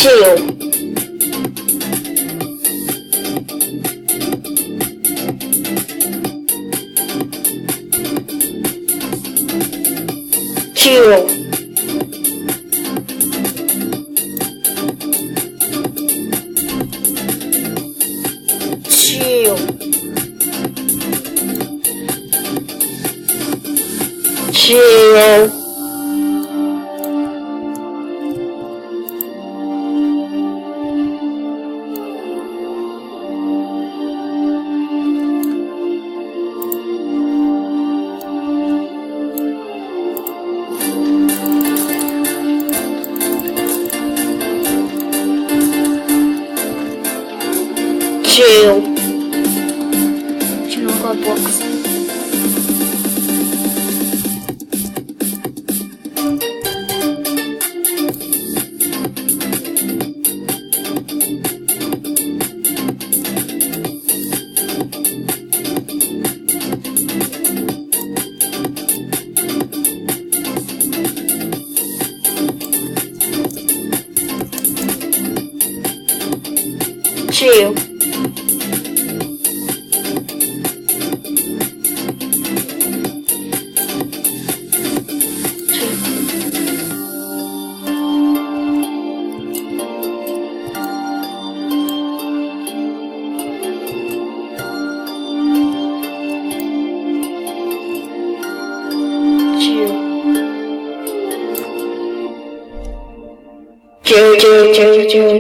chill, chill, chill, chill, chill, chill got box.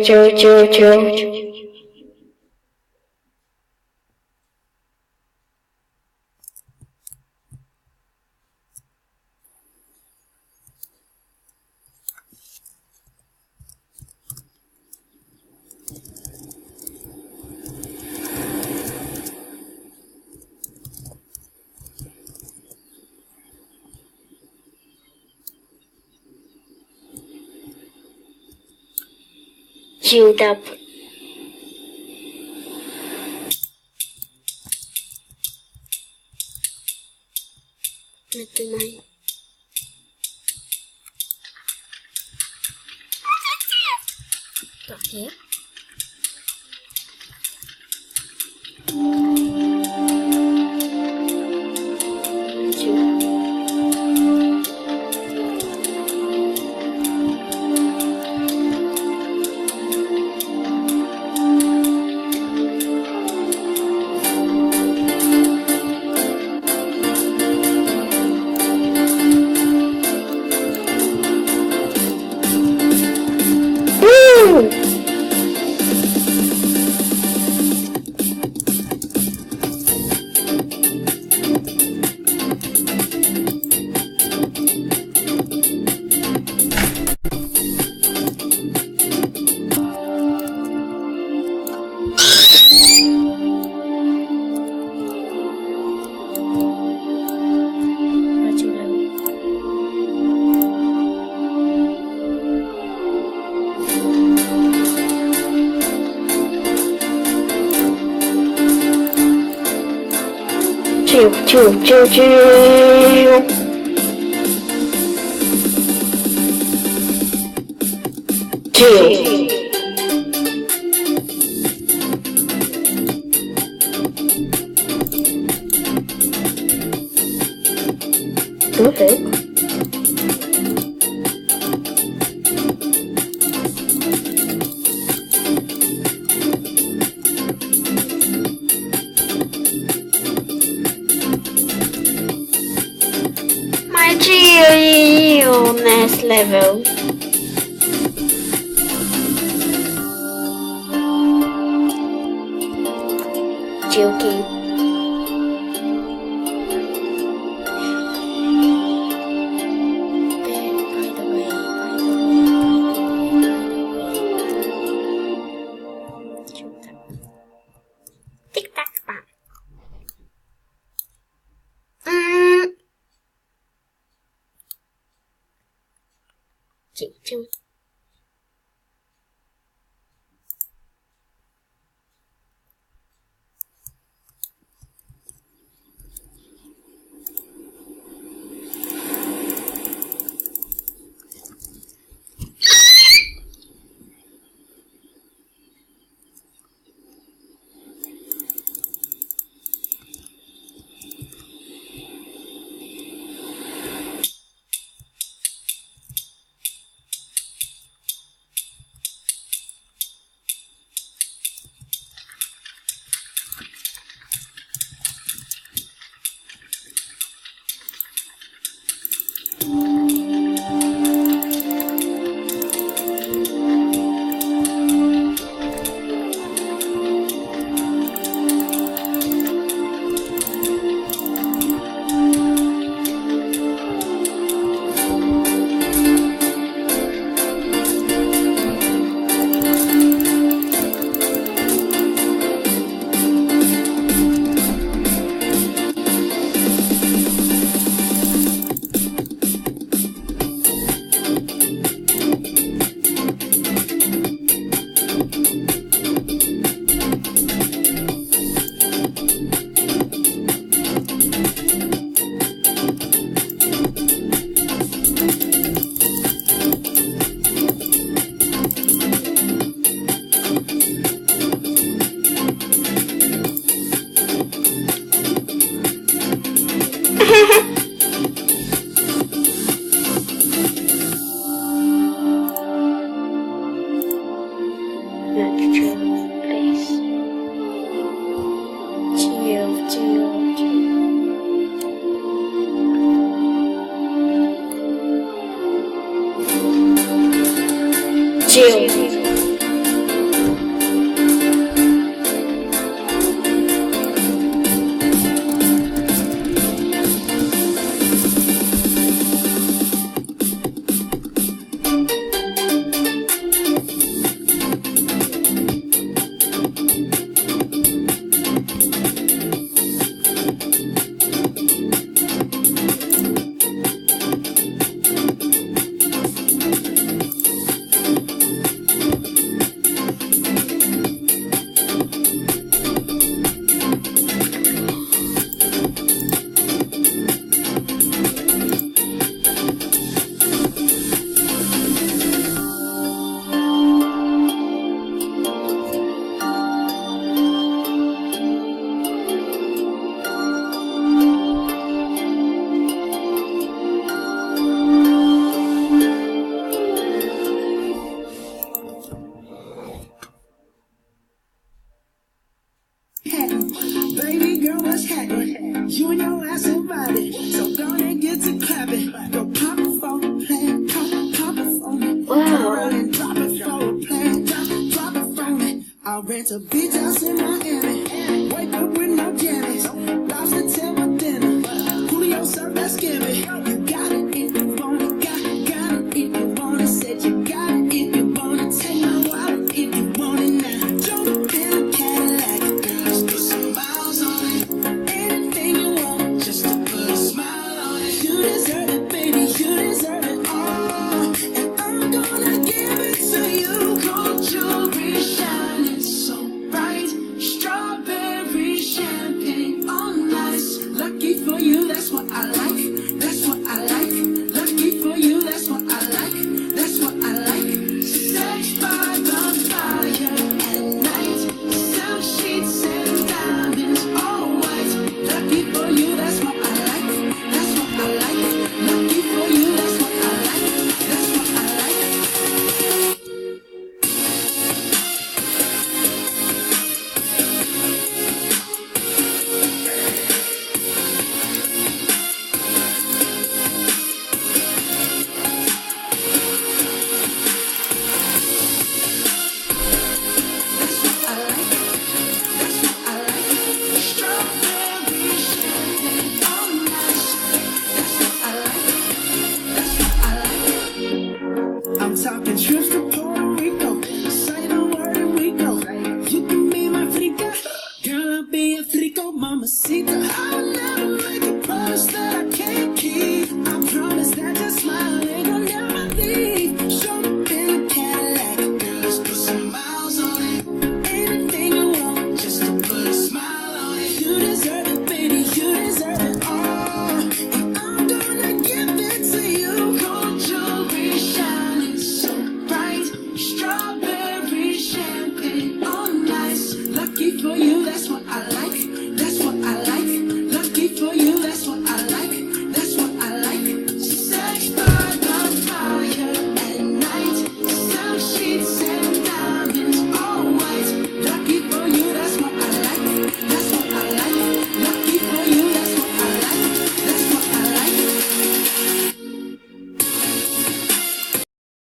Chill, chill, chill. Chilled up. Little mine. Okay. Chill. Okay. My chill next level. Joking. Chill. Baby girl, what's happening? You and your ass invited, so go and get to clapping. Go pop it for the plan, pop it for me. Wow. And drop it for the plan, drop it for me. I'll rent a beach house in Miami. Wake up with no jammies. Lobster tail for dinner. Julio serve that skimmy. You got it if you want it. Got it if you want it. Said you got it if you want it. Take my wallet if you want it now. Jump in a Cadillac. Girls, put some miles on it. Anything you want, just to put a smile on it. You deserve it, baby. You deserve it all. And I'm gonna give it to you. Gold jewelry shining so bright. Strawberry champagne on ice. Lucky for you, that's what I like. That's what I like. Lucky for you, that's what I like. That's what I like. Sex by the fire at night. Silk sheets and diamonds, all white. Lucky for you, that's what I like. That's what I like. Lucky for you, that's what I like. That's what I like. I'm talking trips to Puerto Rico. Say the word and we go. You can be my frica. Girl, I'll be a frico, mamacita. I would never make a promise that I